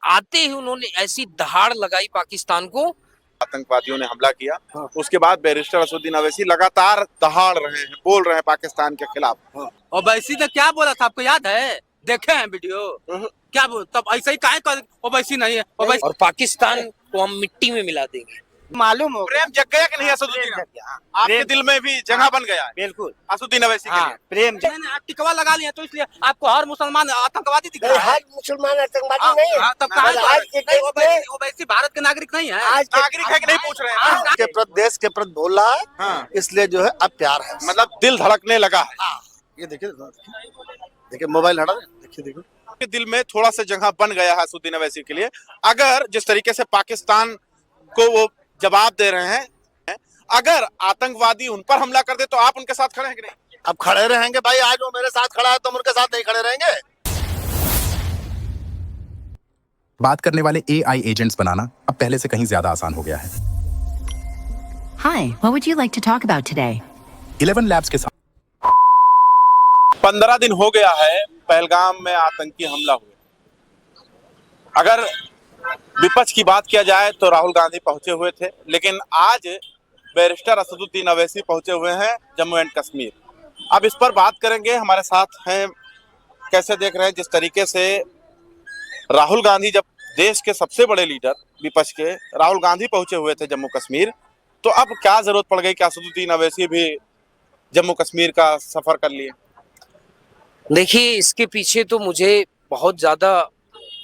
आते ही उन्होंने ऐसी दहाड़ लगाई पाकिस्तान को। आतंकवादियों ने हमला किया। उसके बाद बैरिस्टर असदुद्दीन अवैसी लगातार दहाड़ रहे हैं, बोल रहे हैं पाकिस्तान के खिलाफ। और वैसी ने क्या बोला था आपको याद है? देखे हैं वीडियो? क्या बोल तब ऐसे ही काहे कर ओवैसी नहीं है ओवैसी। और पाकिस्तान को हम मिट्टी में मिला देंगे। मालूम हो प्रेम जग गया कि नहीं असदुद्दीन? आपके दिल में भी जगह बन गया है बिल्कुल असदुद्दीन अवैसी के लिए। प्रेम मैंने आप टिकवा लगा लिया तो इसलिए आपको हर मुसलमान आतंकवादी दिख रहा है। हर मुसलमान आतंकवादी नहीं है। तब कहाँ आज के डेट में ओवैसी भारत के नागरिक नहीं है। आज नागरिक है कि नहीं पूछ रहे हैं? के प्रति, देश के प्रति बोल रहा है। हाँ। इसलिए जो है अब प्यार है, मतलब दिल धड़कने लगा है। ये देखिए देखिए मोबाइल हटा देखिए देखो के दिल में थोड़ा सा जगह बन गया है असदुद्दीन अवैसी के लिए। अगर जिस तरीके से पाकिस्तान को वो जवाब दे रहे हैं, अगर आतंकवादी उन पर हमला कर दे तो आप उनके साथ खड़े हैं कि नहीं? अब खड़े रहेंगे भाई। आज वो मेरे साथ खड़ा है, तुम उनके साथ नहीं खड़े रहेंगे? बात करने वाले AI एजेंट्स बनाना अब पहले से कहीं ज्यादा आसान हो गया है। Hi, what would you like to talk about today? 11 labs के साथ 15 दिन हो गया है पहलगाम में आतंकी हमला हुए। अगर विपक्ष की बात किया जाए तो राहुल गांधी पहुंचे हुए थे, लेकिन आज बैरिस्टर असदुद्दीन अवैसी पहुंचे हुए हैं जम्मू एंड कश्मीर। अब इस पर बात करेंगे। हमारे साथ हैं, कैसे देख रहे हैं जिस तरीके से राहुल गांधी, जब देश के सबसे बड़े लीडर विपक्ष के राहुल गांधी पहुंचे हुए थे जम्मू कश्मीर, तो अब क्या जरूरत पड़ गई कि असदुद्दीन अवैसी भी जम्मू कश्मीर का सफर कर लिए? देखिए, इसके पीछे तो मुझे बहुत ज्यादा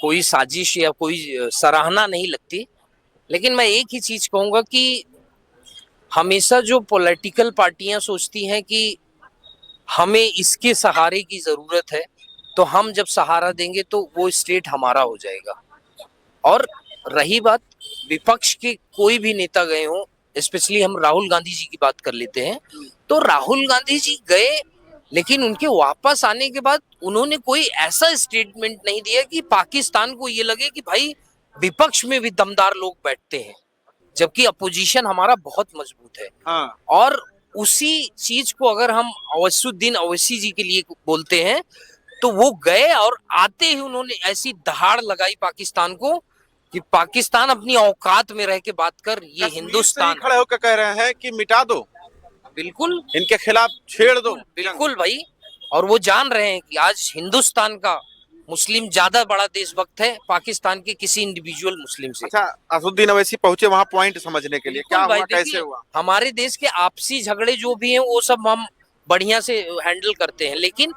कोई साजिश या कोई सराहना नहीं लगती, लेकिन मैं एक ही चीज कहूंगा कि हमेशा जो पॉलिटिकल पार्टियां सोचती हैं कि हमें इसके सहारे की जरूरत है, तो हम जब सहारा देंगे तो वो स्टेट हमारा हो जाएगा। और रही बात विपक्ष के कोई भी नेता गए हों, स्पेशली हम राहुल गांधी जी की बात कर लेते हैं, तो राहुल गांधी जी गए, लेकिन उनके वापस आने के बाद उन्होंने कोई ऐसा स्टेटमेंट नहीं दिया कि पाकिस्तान को ये लगे कि भाई विपक्ष में भी दमदार लोग बैठते हैं, जबकि अपोजिशन हमारा बहुत मजबूत है। हाँ। और उसी चीज को अगर हम असदुद्दीन अवैसी जी के लिए बोलते हैं, तो वो गए और आते ही उन्होंने ऐसी दहाड़ लगाई पाकिस्तान को कि पाकिस्तान अपनी औकात में रह के बात कर, ये हिंदुस्तान खड़े होकर कह रहे हैं कि मिटा दो, बिल्कुल इनके खिलाफ छेड़ दो। बिल्कुल भाई। और वो जान रहे हैं कि आज हिंदुस्तान का मुस्लिम ज्यादा बड़ा देशभक्त है पाकिस्तान के किसी इंडिविजुअल मुस्लिम से। अच्छा, असदुद्दीन अवैसी पहुंचे वहां पॉइंट समझने के लिए, क्या भाई हुआ, कैसे हुआ? हमारे देश के आपसी झगड़े जो भी हैं वो सब हम बढ़िया से हैंडल करते हैं, लेकिन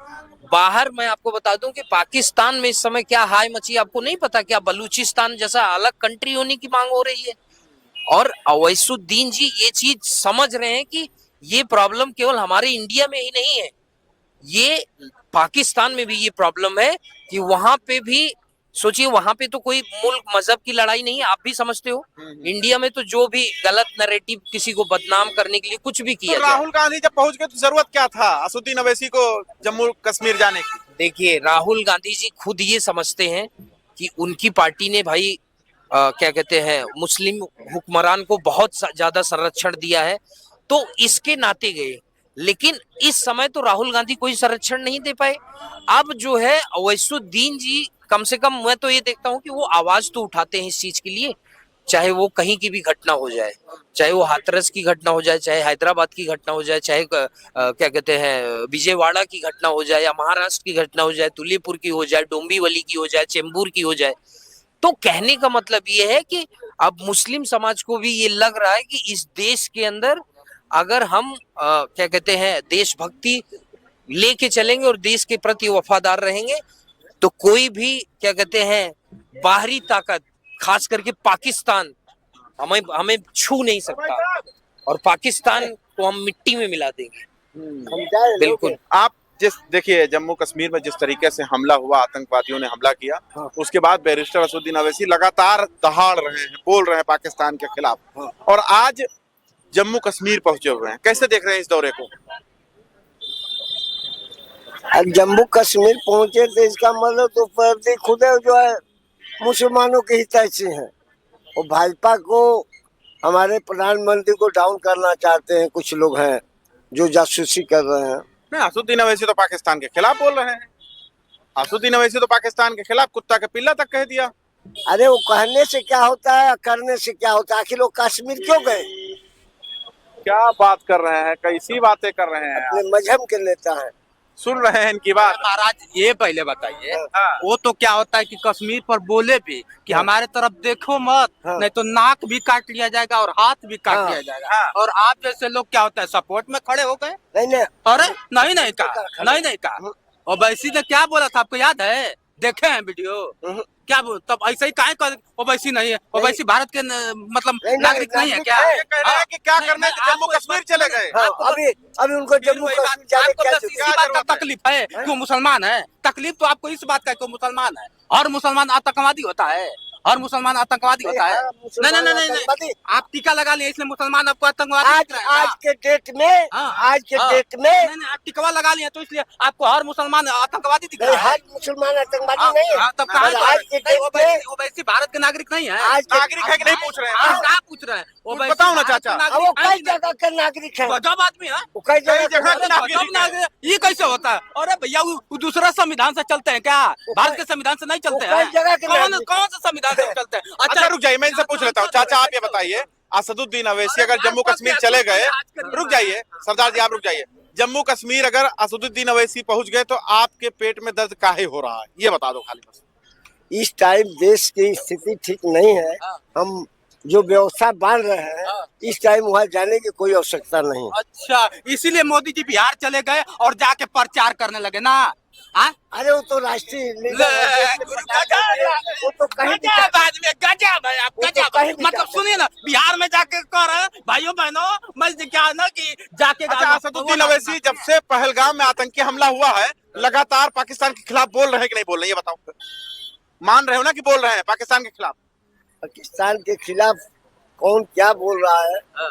बाहर मैं आपको बता दूं कि पाकिस्तान में इस समय क्या हाय मची, आपको नहीं पता? क्या बलूचिस्तान जैसा अलग कंट्री होने की मांग हो रही है? और अवैसुद्दीन जी ये चीज समझ रहे हैं कि ये प्रॉब्लम केवल हमारे इंडिया में ही नहीं है, ये पाकिस्तान में भी ये प्रॉब्लम है कि वहां पे भी सोचिए, वहां पे तो कोई मुल्क मजहब की लड़ाई नहीं है, आप भी समझते हो। इंडिया में तो जो भी गलत नैरेटिव किसी को बदनाम करने के लिए कुछ भी किया तो राहुल गांधी जब पहुंच गए तो जरूरत क्या था असदुद्दीन अवैसी को जम्मू कश्मीर जाने की? देखिए, राहुल गांधी जी खुद ये समझते हैं कि उनकी पार्टी ने भाई क्या कहते हैं, मुस्लिम हुक्मरान को बहुत ज्यादा संरक्षण दिया है, तो इसके नाते गए। लेकिन इस समय तो राहुल गांधी कोई संरक्षण नहीं दे पाए। अब जो है अवैसुद्दीन जी, कम से कम मैं तो ये देखता हूँ कि वो आवाज तो उठाते हैं इस चीज के लिए, चाहे वो कहीं की भी घटना हो जाए, चाहे वो हाथरस की घटना हो जाए, चाहे हैदराबाद की घटना हो जाए, चाहे क्या कहते हैं विजयवाड़ा की घटना हो जाए, या महाराष्ट्र की घटना हो जाए, तुलीपुर की हो जाए, डोंबिवली की हो जाए, चेंबूर की हो जाए। तो कहने का मतलब ये है कि अब मुस्लिम समाज को भी ये लग रहा है कि इस देश के अंदर अगर हम क्या कहते हैं देशभक्ति लेके चलेंगे और देश के प्रति वफादार रहेंगे, तो कोई भी क्या कहते हैं बाहरी ताकत, खास करके पाकिस्तान, हमें छू नहीं सकता, और पाकिस्तान को हम मिट्टी में मिला देंगे। बिल्कुल। आप देखिए जम्मू कश्मीर में जिस तरीके से हमला हुआ, आतंकवादियों ने हमला किया, उसके बाद बैरिस्टर असदुद्दीन अवैसी लगातार दहाड़ रहे हैं, बोल रहे हैं पाकिस्तान के खिलाफ, और आज जम्मू कश्मीर पहुंचे हुए हैं। कैसे देख रहे हैं इस दौरे को? जम्मू कश्मीर पहुंचे तो इसका मतलब तो प्रति खुद जो है मुसलमानों के हितैषी हैं, और भाजपा को, हमारे प्रधानमंत्री को डाउन करना चाहते हैं। कुछ लोग हैं जो जासूसी कर रहे हैं। नहीं, असदुद्दीन अवैसी तो पाकिस्तान के खिलाफ बोल रहे हैं। असदुद्दीन अवैसी तो पाकिस्तान के खिलाफ कुत्ता का पिल्ला तक कह दिया। अरे वो कहने से क्या होता है, करने से क्या होता है? आखिर लोग कश्मीर क्यों गए? क्या बात कर रहे हैं, कैसी बातें कर रहे हैं अपने आप? मजहब के नेता है। सुन रहे हैं इनकी बात? महाराज ये पहले बताइए, हाँ। वो तो क्या होता है कि कश्मीर पर बोले भी कि हाँ। हमारे तरफ देखो मत, हाँ। नहीं तो नाक भी काट लिया जाएगा और हाथ भी काट हाँ। लिया जाएगा। हाँ। और आप जैसे लोग क्या होता है सपोर्ट में खड़े हो गए। नहीं नहीं, अरे नहीं कहा, नहीं कहा। और वैसी ने क्या बोला था आपको याद है? देखे हैं वीडियो? क्या बोल तब ऐसे ही काहे कर ओवैसी नहीं है, ओवैसी भारत के मतलब नहीं, नागरिक नहीं है क्या? नागरिक कह रहे हैं कि क्या नहीं, करने नहीं, जम्मू आपको कश्मीर इस बात- चले गए। हाँ, आपको बस- अभी उनको फिर जम्मू वही कश्मीर बात, जाने आपको क्या बस जरूरत इसी बात जरूरत का है? तकलीफ है कि वो मुसलमान है। तकलीफ तो आपको इस बात का कि वो मुसलमान है। और मुसलमान आतंकवादी होता है, और मुसलमान आतंकवादी होता है। हाँ, मुसलमान नहीं आतंकवादी। आप टीका लगा लिए इसलिए मुसलमान आपको आतंकवादी आज दिख रहा है आज ना? के डेट में, हाँ, आज के हाँ। डेट में नहीं आप टिकवा लगा लिए तो इसलिए आपको हर मुसलमान आतंकवादी दिख नहीं, रहा है। हर मुसलमान आतंकवादी हाँ, नहीं है। हाँ, तब कहाँ और आज के नहीं, डेट में वो वैसी भारत के नागरिक नहीं है। आज के नागरिक है कि नहीं पूछ रहे हैं? आप क्या पूछ रहे हैं? वो कुछ वैसी बताओ ना भारत के चाचा। नागरिक वो हैं कई कि नहीं? जगह के नागरिक है। गजब आदमी है। वो कई कई जगह जगह के के नागरिक गजब नागरिक, ये कैसे होता है? अरे भैया वो दूसरा संविधान से चलते हैं क्या? भारत के संविधान से नहीं चलते वो कई हैं। जगह के कौन नागरिक- कौन से संविधान से चलते हैं? अच्छा रुक जाइए, मैं इनसे पूछ लेता हूँ। चाचा आप ये बताइए, असदुद्दीन अवैसी अगर जम्मू कश्मीर चले गए, रुक जाइए सरदार जी, आप रुक जाइए। जम्मू कश्मीर अगर असदुद्दीन अवैसी पहुंच गए तो आपके पेट में दर्द काहे हो रहा है, ये बता दो खाली बस। इस टाइम देश की स्थिति ठीक नहीं है। हम जो व्यवस्था बांध रहे हैं, इस टाइम वहाँ जाने की कोई आवश्यकता नहीं है। अच्छा, इसीलिए मोदी जी बिहार चले गए और जाके प्रचार करने लगे ना? हाँ? अरे वो तो राष्ट्रीय लीडर है, वो तो कहीं भी गजब आदमी, गजब है आप, वो तो गजब। कहीं भी मतलब जा सुनिए ना, बिहार में जाके कर भाइयों बहनों, मैं क्या है ना कि जाके अच्छा, असदुद्दीन अवैसी जब से पहलगाम में आतंकी हमला हुआ है, लगातार पाकिस्तान के खिलाफ बोल रहे हैं कि नहीं बोल रहे, ये बताओ। मान रहे हो ना कि बोल रहे हैं पाकिस्तान के खिलाफ? पाकिस्तान के खिलाफ कौन क्या बोल रहा है?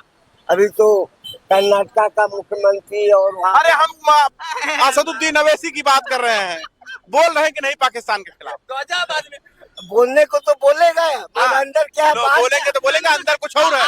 अभी तो कर्नाटक का मुख्यमंत्री और वहाँ अरे हम असदुद्दीन अवैसी की बात कर रहे हैं, बोल रहे हैं कि नहीं पाकिस्तान के खिलाफ? गजब आदमी। बोलने को तो बोलेगा, मगर अंदर क्या है, लोग बाहर बोलेंगे तो बोलेंगे, अंदर कुछ और है।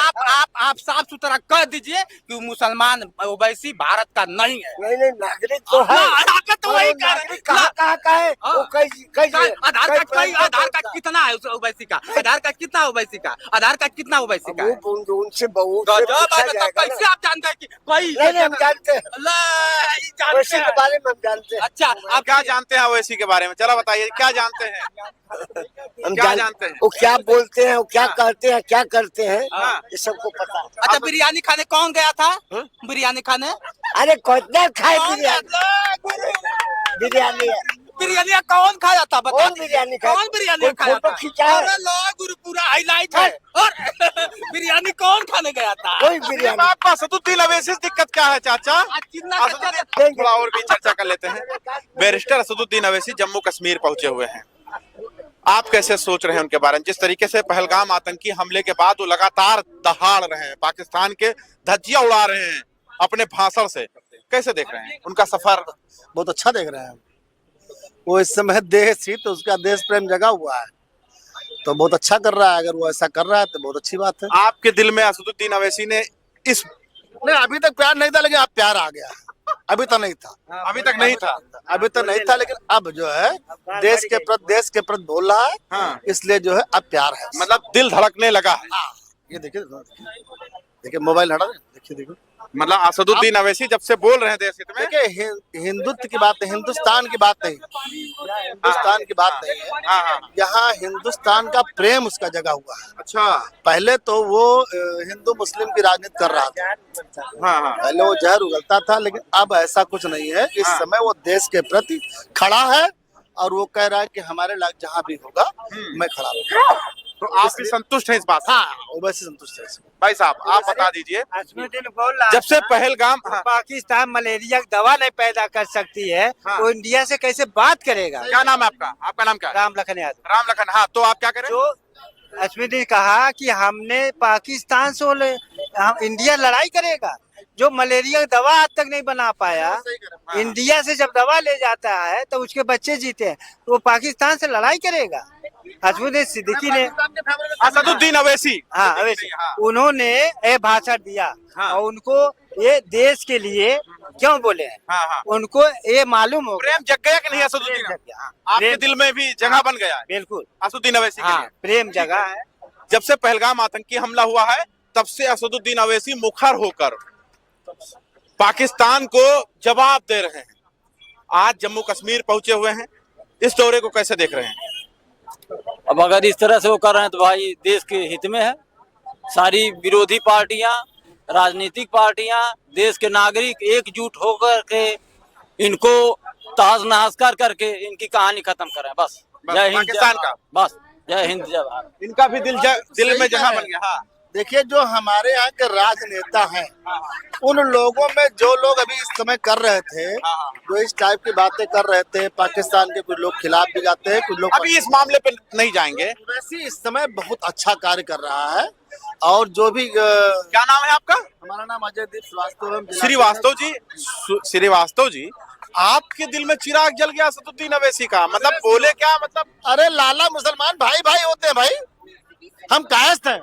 आप साफ सुथरा कह दीजिए कि वो मुसलमान ओवैसी भारत का नहीं है। नहीं नागरिक तो है। आपने तो वही और कहा। नागरिक कहाँ का है? हाँ। वो कई आधार कार्ड कितना है ओवैसी का? आधार कार्ड कितना ओवैसी का? आधार कार्ड कितना ओवैसी का? उनसे बहुत गजब पूछा है, मतलब जाएगा कैसे ना। आप जानते हैं कि कोई नहीं हम जानते हैं, अल्लाह, ये जानते वैसे हैं। के बारे में हम जानते हैं। अच्छा आप क्या जानते हैं अवैसी के बारे में, चलो बताइए क्या जानते हैं? हम क्या जानते हैं? वो क्या बोलते हैं, वो क्या कहते हैं, क्या करते हैं, हाँ। ये सबको पता है। अच्छा, बिरयानी खाने कौन गया था? बिरयानी खाने अरे कितना खाए कौन गया बिरयानी? था? बिरयानी है। बिरयानी कौन खाया था? बता कौन दीजिए। बिरयानी खाया? कौन बिरयानी कोई खाया फोटो था? खींचा है? अरे लो गुरु, पूरा हाईलाइट है। और बिरयानी कौन खाने गया था? कोई बिरयानी आपका असदुद्दीन अवैसी से दिक्कत क्या है चाचा? आज कितना असदुद्दीन, थोड़ा और भी चर्चा कर लेते हैं। बैरिस्टर असदुद्दीन अवैसी जम्मू कश्मीर पहुंचे हुए हैं, आप कैसे सोच रहे हैं उनके बारे में? जिस तरीके से पहलगाम आतंकी हमले के बाद वो लगातार दहाड़ रहे हैं, पाकिस्तान के धज्जियां उड़ा रहे हैं अपने भाषण से, कैसे देख रहे हैं उनका सफर? बहुत अच्छा देख रहे हैं। वो इस समय देश हित तो उसका देश प्रेम जगा हुआ है, तो बहुत अच्छा कर रहा है। अगर वो ऐसा कर रहा है तो बहुत अच्छी बात है। आपके दिल में असदुद्दीन अवैसी ने इस नहीं, अभी तक प्यार नहीं था, लेकिन अब प्यार आ गया। अभी तो नहीं था, अभी तक नहीं था। अभी तो नहीं था, लेकिन अब जो है देश के प्रति बोल रहा है। हाँ। इसलिए जो है अब प्यार है। मतलब दिल धड़कने लगा है। ये देखिए देखिए, मोबाइल हटा दे, देखिए मतलब असदुद्दीन अवैसी जब से बोल रहे हैं देश हित में, देखिए हिंदुत्व की बात है, हिंदुस्तान की बात नहीं, हिंदुस्तान की बात नहीं है। हाँ हाँ, यहाँ हिंदुस्तान का प्रेम उसका जगा हुआ है। अच्छा, पहले तो वो हिंदू मुस्लिम की राजनीति कर रहा था, हाँ हाँ, पहले वो जहर उगलता था, लेकिन अब ऐसा कुछ नहीं है। इस हाँ। समय वो देश के प्रति खड़ा है और वो कह रहा है कि हमारे लायक जहाँ भी होगा मैं खड़ा रहूंगा। तो आप भी संतुष्ट हैं इस बात से? हाँ, वो वैसे संतुष्ट है इसमें। भाई साहब आप बता दीजिए, असमुद्दीन बोल रहा जब से पहलगाम, हाँ, पाकिस्तान मलेरिया की दवा नहीं पैदा कर सकती है, हाँ। वो इंडिया से कैसे बात करेगा? क्या नाम है आपका? आपका नाम क्या है? राम लखन यादव। राम लखन। हाँ, तो आप क्या करें? जो असमुद्दीन कहा कि हमने पाकिस्तान से हम इंडिया लड़ाई करेगा, जो मलेरिया की दवा आज तक नहीं बना पाया, हाँ। इंडिया से जब दवा ले जाता है तो उसके बच्चे जीते हैं, तो वो पाकिस्तान से लड़ाई करेगा? असमुद्दीन सिद्दीकी ने, असदुद्दीन अवैसी, हाँ अवैसी, हाँ। उन्होंने ये भाषण दिया हाँ। और उनको ये देश के लिए क्यों बोले हैं? हाँ हाँ उनको ये मालूम हो गया। प्रेम जग गया कि नहीं असदुद्दीन? हाँ, आपके प्रेम- दिल में भी जगह बन गया है बिल्कुल। असदुद्दीन अवैसी के हाँ, लिए? प्रेम जगह है। जब से पहलगाम आतंकी हमला हुआ है तब से असदुद्दीन अवैसी मुखर होकर पाकिस्तान को जवाब दे रहे हैं। आज जम्मू कश्मीर पहुंचे हुए हैं, इस दौरे को कैसे देख रहे हैं? अब अगर इस तरह से वो कर रहे हैं तो भाई देश के हित में है। सारी विरोधी पार्टियां, राजनीतिक पार्टियां, देश के नागरिक एकजुट होकर के इनको तहस नहस करके इनकी कहानी खत्म करें। बस जय हिंद, पाकिस्तान का बस जय हिंद जय भारत। इनका भी दिल में जगह बन गया। हाँ देखिए, जो हमारे यहाँ के राजनेता हैं, उन लोगों में जो लोग अभी इस समय कर रहे थे, जो इस टाइप की बातें कर रहे थे, पाकिस्तान के कुछ लोग खिलाफ भी जाते हैं, कुछ लोग अभी इस मामले पे नहीं जाएंगे। वैसे इस समय बहुत अच्छा कार्य कर रहा है। और जो भी क्या नाम है आपका? हमारा नाम अजयदीप श्रीवास्तव। श्रीवास्तव जी, श्रीवास्तव जी, आपके दिल में चिराग जल गया असदुद्दीन अवैसी का, मतलब बोले क्या? मतलब अरे लाला, मुसलमान भाई भाई होते हैं भाई। हम कायस्थ हैं,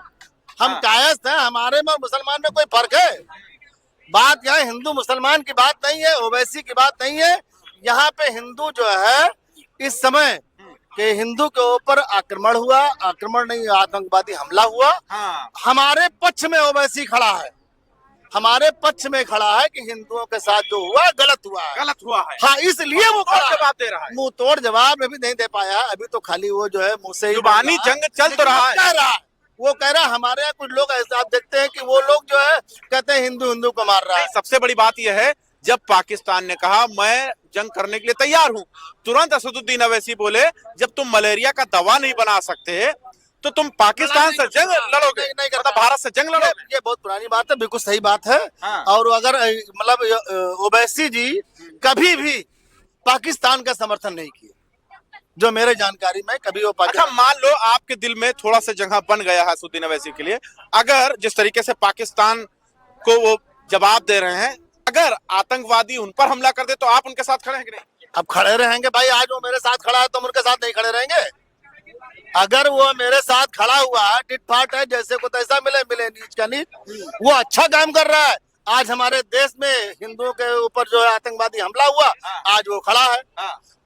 हम कायस्थ हैं। हमारे में और मुसलमान में कोई फर्क है? बात यहाँ हिंदू मुसलमान की बात नहीं है, ओवैसी की बात नहीं है। यहाँ पे हिंदू जो है इस समय के हिंदू के ऊपर आक्रमण हुआ, आक्रमण नहीं, आतंकवादी हमला हुआ। हमारे पक्ष में ओवैसी खड़ा है, हमारे पक्ष में खड़ा है कि हिंदुओं के साथ जो हुआ गलत हुआ है, गलत हुआ है। हाँ, इसलिए वो जवाब दे रहा है। मुंह तोड़ जवाब अभी नहीं दे पाया। अभी तो खाली वो जो है मुंह से ही जुबानी जंग चल तो रहा है। कह रहा है, वो कह रहा है। हमारे यहाँ कुछ लोग ऐसे आप देखते हैं कि वो लोग जो है कहते हैं हिंदू हिंदू को मार रहा है। सबसे बड़ी बात यह है, जब पाकिस्तान ने कहा मैं जंग करने के लिए तैयार हूं, तुरंत असदुद्दीन अवैसी बोले जब तुम मलेरिया का दवा नहीं बना सकते तो तुम पाकिस्तान से जंग लड़ोगे, नहीं मतलब भारत से जंग लड़ोगे। ये बहुत पुरानी बात है, बिल्कुल सही बात है। और अगर मतलब ओवैसी जी कभी भी पाकिस्तान का समर्थन नहीं किए, जो मेरे जानकारी में कभी वो अच्छा, मान लो आपके दिल में थोड़ा सा जगह बन गया है असदुद्दीन अवैसी के लिए, अगर जिस तरीके से पाकिस्तान को वो जवाब दे रहे हैं, अगर आतंकवादी उन पर हमला कर दे तो आप उनके साथ खड़े हैं कि नहीं? अब खड़े रहेंगे भाई। आज वो मेरे साथ खड़ा है तो हम उनके साथ नहीं खड़े रहेंगे? अगर वो मेरे साथ खड़ा हुआ है, टिटफाट है, जैसे को तैसा मिले मिले, नीच का नीच, वो अच्छा काम कर रहा है। आज हमारे देश में हिंदुओं के ऊपर जो है आतंकवादी हमला हुआ, आज वो खड़ा है,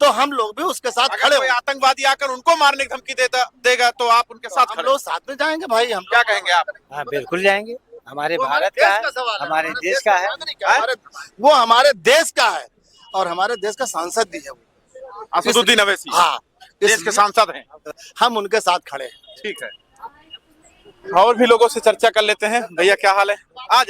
तो हम लोग भी उसके साथ खड़े। कोई आतंकवादी आकर उनको मारने की धमकी देगा तो आप उनके साथ हम लोग साथ में जाएंगे भाई। हम क्या कहेंगे आप? हाँ, बिल्कुल जाएंगे। हमारे वो भारत का है, सवाल है, हमारे देश का है। वो हमारे देश का है और हमारे देश का सांसद भी है वो, असदुद्दीन अवैसी। हाँ, देश के सांसद हैं। हम उनके साथ खड़े हैं। ठीक है, और भी लोगों से चर्चा कर लेते हैं। भैया क्या हाल है? आज